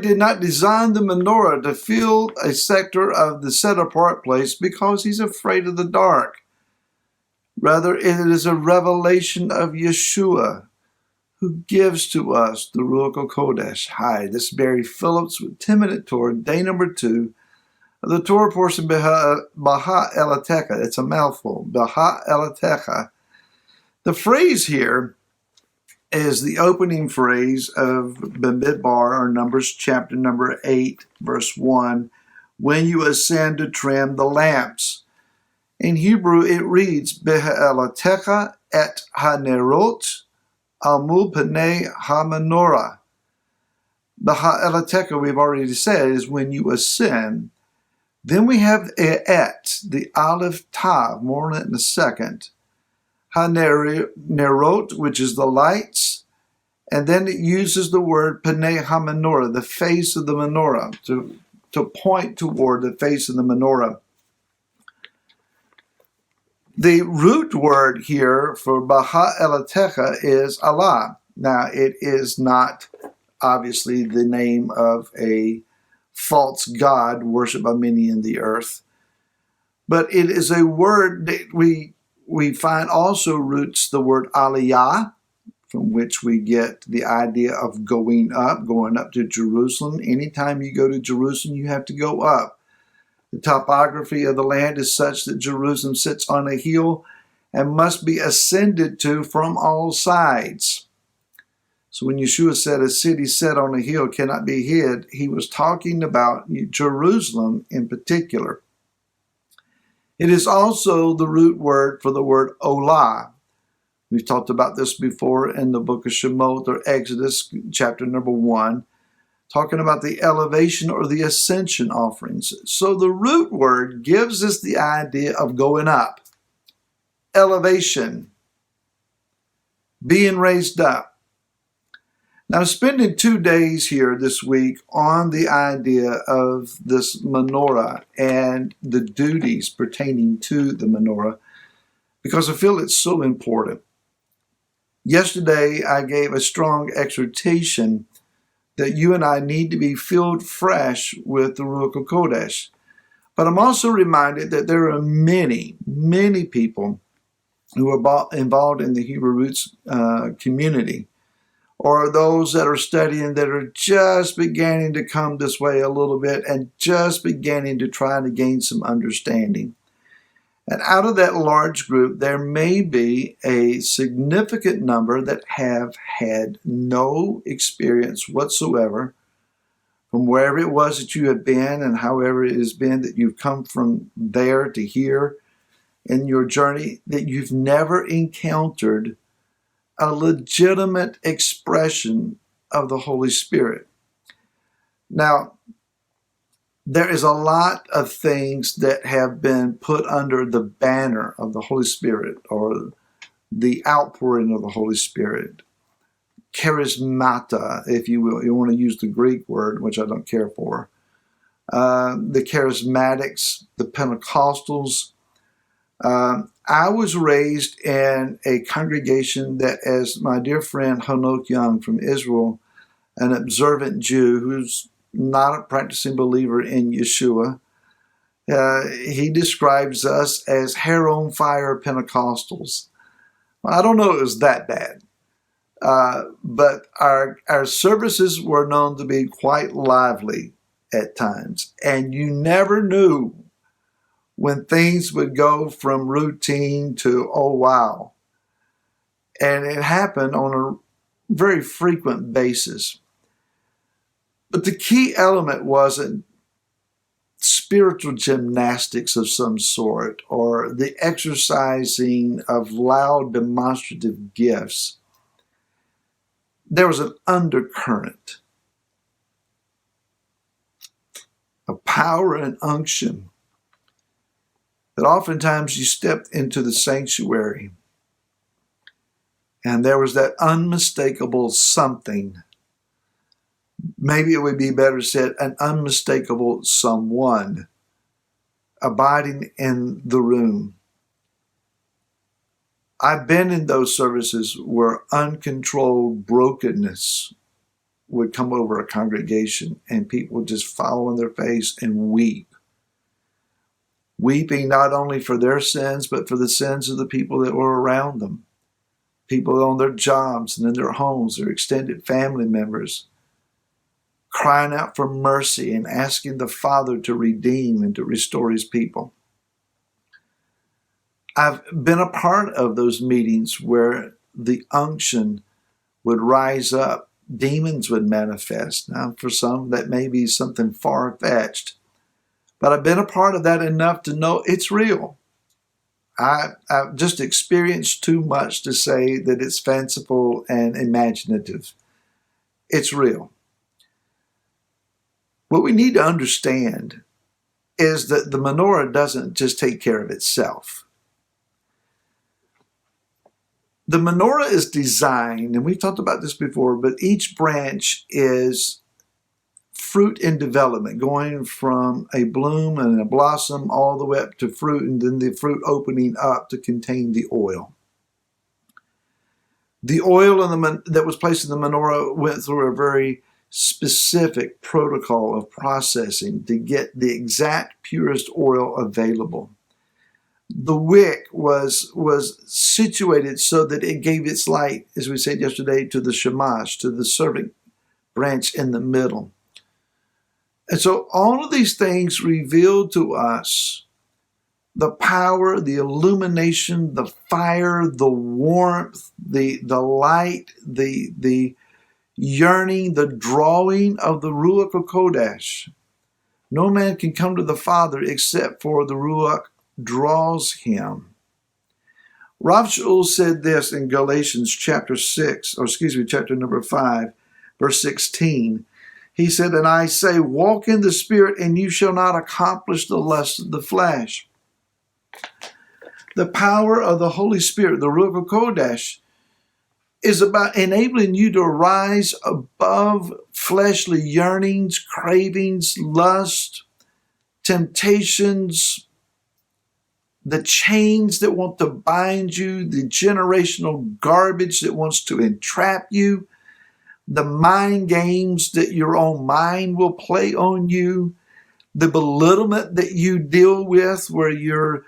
did not design the menorah to fill a sector of the set-apart place because he's afraid of the dark. Rather, it is a revelation of Yeshua, who gives to us the Ruach HaKodesh. Hi, this is Barry Phillips with 10-Minute Torah, day number 2 of the Torah portion, Baha Elatecha. It's a mouthful, Baha Elatecha. The phrase here is the opening phrase of Bamidbar, or Numbers chapter number 8, verse 1, when you ascend to trim the lamps. In Hebrew, it reads, Be'elatecha et hanerot almul panei ha-menorah. Be'elatecha, we've already said, is when you ascend. Then we have et, the aleph tav, more on it in a second. Ha-nerot, which is the lights. And then it uses the word panei ha-menorah, the face of the menorah, to point toward the face of the menorah. The root word here for Baha Elatecha is Allah. Now, it is not obviously the name of a false god worshipped by many in the earth, but it is a word that we find also roots the word Aliyah, from which we get the idea of going up to Jerusalem. Anytime you go to Jerusalem, you have to go up. The topography of the land is such that Jerusalem sits on a hill and must be ascended to from all sides. So when Yeshua said a city set on a hill cannot be hid, he was talking about Jerusalem in particular. It is also the root word for the word olah. We've talked about this before in the book of Shemot or Exodus chapter number 1. Talking about the elevation or the ascension offerings. So the root word gives us the idea of going up, elevation, being raised up. Now, spending 2 days here this week on the idea of this menorah and the duties pertaining to the menorah, because I feel it's so important. Yesterday, I gave a strong exhortation that you and I need to be filled fresh with the Ruach HaKodesh. But I'm also reminded that there are many, many people who are involved in the Hebrew Roots community, or those that are studying that are just beginning to come this way a little bit and just beginning to try to gain some understanding. And out of that large group, there may be a significant number that have had no experience whatsoever from wherever it was that you have been and however it has been that you've come from there to here in your journey, that you've never encountered a legitimate expression of the Holy Spirit. Now, there is a lot of things that have been put under the banner of the Holy Spirit or the outpouring of the Holy Spirit. Charismata, if you will. You want to use the Greek word, which I don't care for. The charismatics, the Pentecostals. I was raised in a congregation that, as my dear friend Hanok Young from Israel, an observant Jew who's not a practicing believer in Yeshua, he describes us as hair on fire Pentecostals. Well, I don't know if it was that bad, but our services were known to be quite lively at times, and you never knew when things would go from routine to, oh wow. And it happened on a very frequent basis. But the key element wasn't spiritual gymnastics of some sort or the exercising of loud demonstrative gifts. There was an undercurrent of power and unction that oftentimes you stepped into the sanctuary and there was that unmistakable something. Maybe it would be better said, an unmistakable someone abiding in the room. I've been in those services where uncontrolled brokenness would come over a congregation and people would just fall on their face and weep. Weeping not only for their sins, but for the sins of the people that were around them. People on their jobs and in their homes, their extended family members, crying out for mercy and asking the Father to redeem and to restore his people. I've been a part of those meetings where the unction would rise up, demons would manifest. Now, for some, that may be something far-fetched, but I've been a part of that enough to know it's real. I've just experienced too much to say that it's fanciful and imaginative. It's real. What we need to understand is that the menorah doesn't just take care of itself. The menorah is designed, and we've talked about this before, but each branch is fruit in development, going from a bloom and a blossom all the way up to fruit, and then the fruit opening up to contain the oil. The oil that was placed in the menorah went through a very specific protocol of processing to get the exact purest oil available. The wick was situated so that it gave its light, as we said yesterday, to the shamash, to the servant branch in the middle. And so all of these things reveal to us the power, the illumination, the fire, the warmth, the light, the yearning, the drawing of the Ruach HaKodesh. No man can come to the Father except for the Ruach draws him. Rav Shaul said this in Galatians chapter number 5, verse 16. He said, "And I say, walk in the Spirit, and you shall not accomplish the lust of the flesh." The power of the Holy Spirit, the Ruach HaKodesh, is about enabling you to rise above fleshly yearnings, cravings, lust, temptations, the chains that want to bind you, the generational garbage that wants to entrap you, the mind games that your own mind will play on you, the belittlement that you deal with where you're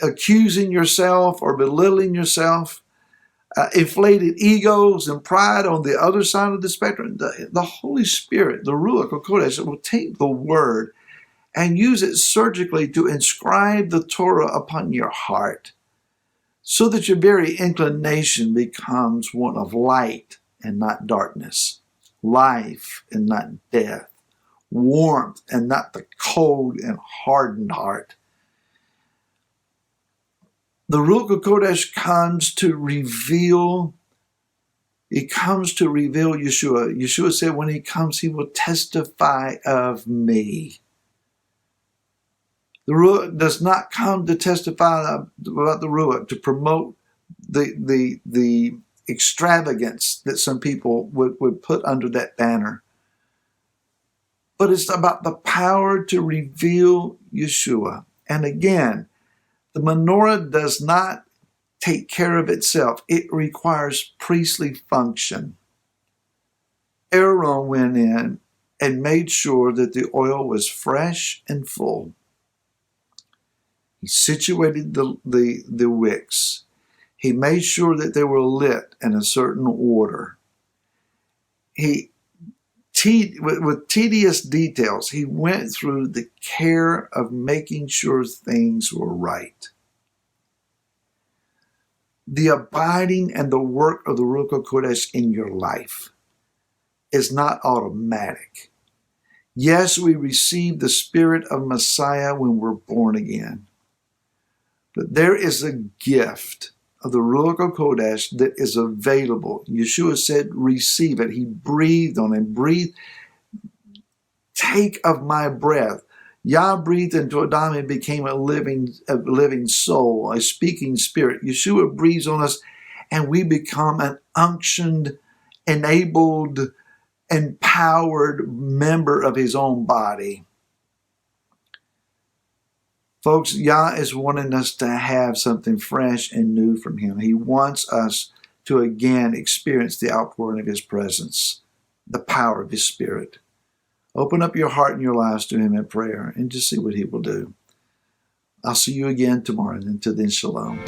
accusing yourself or belittling yourself, inflated egos and pride on the other side of the spectrum. The Holy Spirit, the Ruach HaKodesh, will take the Word and use it surgically to inscribe the Torah upon your heart, so that your very inclination becomes one of light and not darkness, life and not death, warmth and not the cold and hardened heart. The Ruach HaKodesh comes to reveal Yeshua. Yeshua said when he comes, he will testify of me. The Ruach does not come to testify about the Ruach, to promote the extravagance that some people would put under that banner. But it's about the power to reveal Yeshua. And again, the menorah does not take care of itself. It requires priestly function. Aaron went in and made sure that the oil was fresh and full. He situated the wicks. He made sure that they were lit in a certain order. With tedious details, he went through the care of making sure things were right. The abiding and the work of the Ruach HaKodesh in your life is not automatic. Yes, we receive the Spirit of Messiah when we're born again. But there is a gift of the Ruach HaKodesh that is available. Yeshua said, receive it. He breathed on him. Breathe. Take of my breath. Yah breathed into Adam and became a living soul, a speaking spirit. Yeshua breathes on us and we become an unctioned, enabled, empowered member of his own body. Folks, Yah is wanting us to have something fresh and new from him. He wants us to again experience the outpouring of His presence, the power of His Spirit. Open up your heart and your lives to Him in prayer and just see what He will do. I'll see you again tomorrow. And until then, shalom.